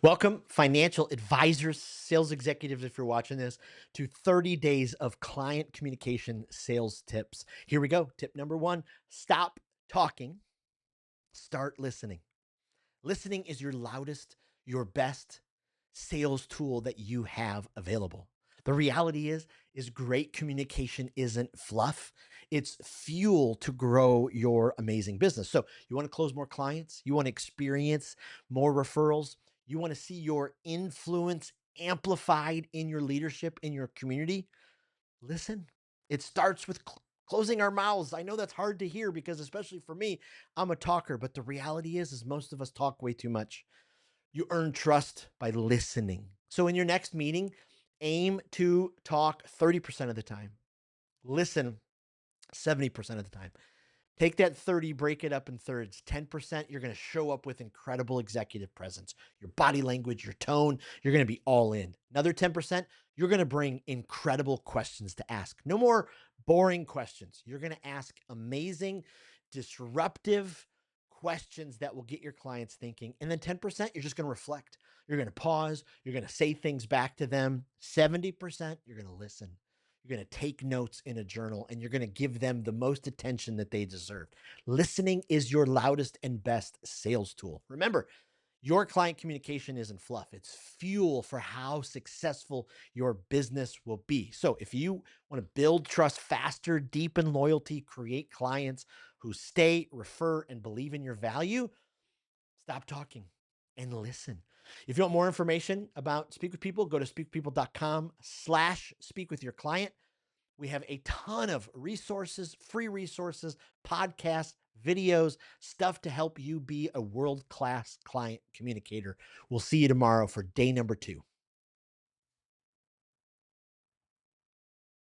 Welcome, financial advisors, sales executives, if you're watching this, to 30 days of client communication sales tips. Here we go. Tip number one: stop talking, start listening. Listening is your loudest, your best sales tool that you have available. The reality is great communication isn't fluff. It's fuel to grow your amazing business. So, you want to close more clients, you want to experience more referrals, you want to see your influence amplified in your leadership in your community. Listen. It starts with closing our mouths. I know that's hard to hear because especially for me, I'm a talker, but the reality is most of us talk way too much. You earn trust by listening. So in your next meeting, aim to talk 30% of the time. Listen 70% of the time. Take that 30, break it up in thirds. 10%, you're going to show up with incredible executive presence. Your body language, your tone, you're going to be all in. Another 10%, you're going to bring incredible questions to ask. No more boring questions. You're going to ask amazing, disruptive questions that will get your clients thinking. And then 10%, you're just going to reflect. You're going to pause. You're going to say things back to them. 70%, you're going to listen. You're going to take notes in a journal and you're going to give them the most attention that they deserve. Listening is your loudest and best sales tool. Remember, your client communication isn't fluff, it's fuel for how successful your business will be. So, if you want to build trust faster, deepen loyalty, create clients who stay, refer, and believe in your value, stop talking and listen. If you want more information about Speak with People, go to speakwithpeople.com/speak with your client. We have a ton of resources, free resources, podcasts, videos, stuff to help you be a world-class client communicator. We'll see you tomorrow for day number 2.